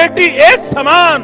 बेटी एक समान,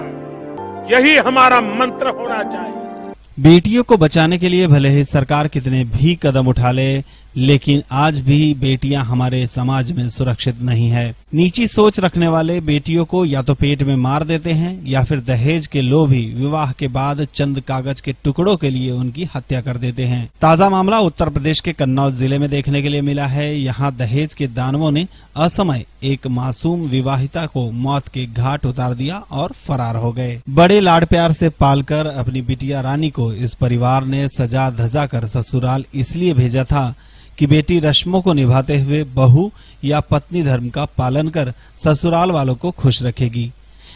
यही हमारा मंत्र होना चाहिए। बेटियों को बचाने के लिए भले ही सरकार कितने भी कदम उठा ले, लेकिन आज भी बेटियां हमारे समाज में सुरक्षित नहीं है। नीची सोच रखने वाले बेटियों को या तो पेट में मार देते हैं या फिर दहेज के लोभी विवाह के बाद चंद कागज के टुकड़ों के लिए उनकी हत्या कर देते हैं। ताजा मामला उत्तर प्रदेश के कन्नौज जिले में देखने के लिए मिला है। यहाँ दहेज के दानवों ने असमय एक मासूम विवाहिता को मौत के घाट उतार दिया और फरार हो गए। बड़े लाड प्यार से पालकर अपनी बिटिया रानी को इस परिवार ने सजा धजा कर ससुराल इसलिए भेजा था कि बेटी रस्मों को निभाते हुए बहू या पत्नी धर्म का पालन कर ससुराल वालों को खुश रखेगी।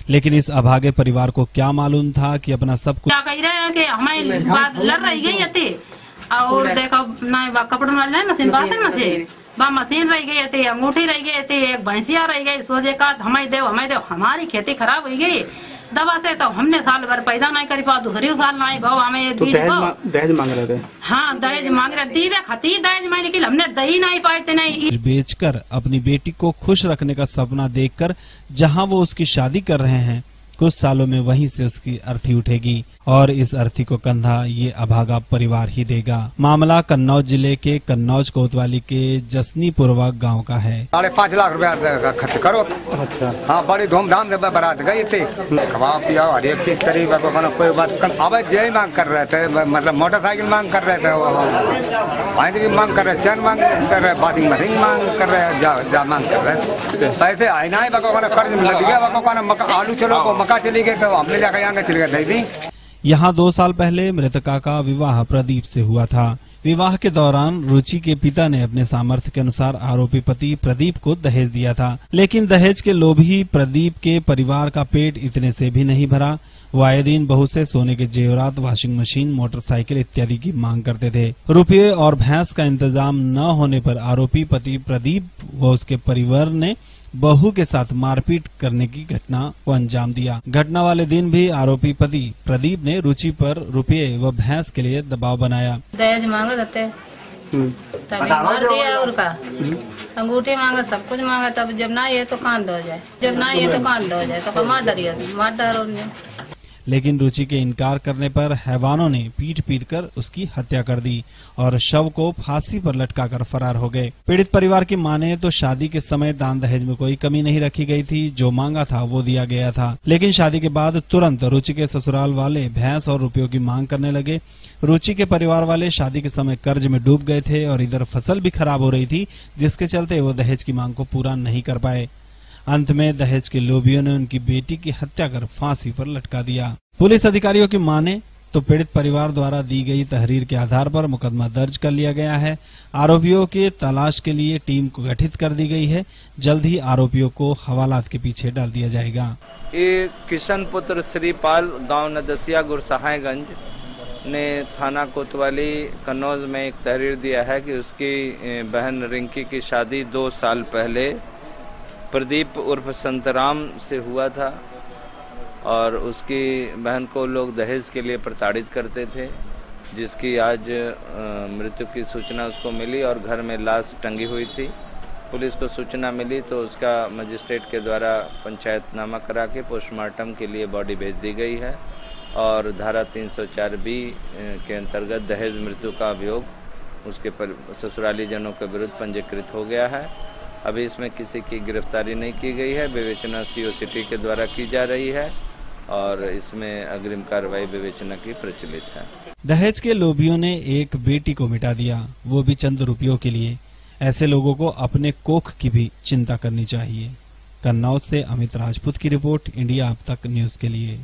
लेकिन इस अभागे परिवार को क्या मालूम था कि अपना सब कुछ कह रहे हैं कि हमारी बात लड़ रही गई थी और देखो ना कपड़ों वाले मशीन मशीन रह गई थी, अंगूठी रह गई थी, एक भैंसिया रह गई। सोचे का हमारी देव हमारी खेती खराब हो गई दवा से, तो हमने साल भर पैदा नहीं कर पा, दूसरी साल नहीं भाव हमें तो दहेज मांग रहे थे। हाँ दहेज मांग रहे दीवे खती दहेज मांग, लेकिन हमने दही नहीं पाते नहीं। बेचकर अपनी बेटी को खुश रखने का सपना देखकर जहां वो उसकी शादी कर रहे हैं, कुछ सालों में वहीं से उसकी अर्थी उठेगी और इस अर्थी को कंधा ये अभागा परिवार ही देगा। मामला कन्नौज जिले के कन्नौज कोतवाली के जसनीपुरवा गांव का है। 5 लाख रुपया खर्च करो। अच्छा। हाँ, बड़ी धूमधाम से बारात गई थी, खवा पिया हर एक चीज करी, कोई बात अब जय मांग कर रहे थे, मतलब मोटरसाइकिल मांग कर रहे थे, की मांग कर रहे, चैन मांग कर रहे, बाथिंग मशीन मांग कर रहे, जा मांग कर रहे। पैसे आए ना कर्ज में लग गया, आलू चलो मक्का चली गए तो हमने जाकर यहाँ चले गए दी। यहाँ 2 साल पहले मृतका का विवाह प्रदीप से हुआ था। विवाह के दौरान रुचि के पिता ने अपने सामर्थ्य के अनुसार आरोपी पति प्रदीप को दहेज दिया था, लेकिन दहेज के लोभी प्रदीप के परिवार का पेट इतने से भी नहीं भरा। वो आए दिन बहू से सोने के जेवरात, वॉशिंग मशीन, मोटरसाइकिल इत्यादि की मांग करते थे। रुपये और भैंस का इंतजाम न होने पर आरोपी पति प्रदीप व उसके परिवार ने बहू के साथ मारपीट करने की घटना को अंजाम दिया। घटना वाले दिन भी आरोपी पति प्रदीप ने रुचि पर रुपये व भैंस के लिए दबाव बनाया। दहेज मांगे थे तभी मार दिया, और का अंगूठी मांगा, सब कुछ मांगा, तब जब ना ये तो कान दो जाए, जब ना ये तो कान दो जाए, तो मार डरो। लेकिन रुचि के इनकार करने पर हैवानों ने पीट कर उसकी हत्या कर दी और शव को फांसी पर लटकाकर फरार हो गए। पीड़ित परिवार की माने तो शादी के समय दान दहेज में कोई कमी नहीं रखी गई थी, जो मांगा था वो दिया गया था। लेकिन शादी के बाद तुरंत रुचि के ससुराल वाले भैंस और रुपयों की मांग करने लगे। रुचि के परिवार वाले शादी के समय कर्ज में डूब गए थे और इधर फसल भी खराब हो रही थी, जिसके चलते वो दहेज की मांग को पूरा नहीं कर पाए। अंत में दहेज के लोभियों ने उनकी बेटी की हत्या कर फांसी पर लटका दिया। पुलिस अधिकारियों की माने तो पीड़ित परिवार द्वारा दी गई तहरीर के आधार पर मुकदमा दर्ज कर लिया गया है। आरोपियों के तलाश के लिए टीम को गठित कर दी गई है। जल्द ही आरोपियों को हवालात के पीछे डाल दिया जाएगा। ये किशन पुत्र श्रीपाल गांव नदसिया गुरसहायगंज ने थाना कोतवाली कन्नौज में एक तहरीर दिया है कि उसकी बहन रिंकी की शादी 2 साल पहले प्रदीप उर्फ संतराम से हुआ था और उसकी बहन को लोग दहेज के लिए प्रताड़ित करते थे, जिसकी आज मृत्यु की सूचना उसको मिली और घर में लाश टंगी हुई थी। पुलिस को सूचना मिली तो उसका मजिस्ट्रेट के द्वारा पंचायतनामा करा के पोस्टमार्टम के लिए बॉडी भेज दी गई है और धारा 304B के अंतर्गत दहेज मृत्यु का अभियोग उसके ससुराली जनों के विरुद्ध पंजीकृत हो गया है। अभी इसमें किसी की गिरफ्तारी नहीं की गई है, विवेचना CO सिटी के द्वारा की जा रही है और इसमें अग्रिम कार्रवाई विवेचना की प्रचलित है। दहेज के लोभियों ने एक बेटी को मिटा दिया, वो भी चंद रुपयों के लिए। ऐसे लोगों को अपने कोख की भी चिंता करनी चाहिए। कन्नौज से अमित राजपूत की रिपोर्ट, इंडिया अब तक न्यूज के लिए।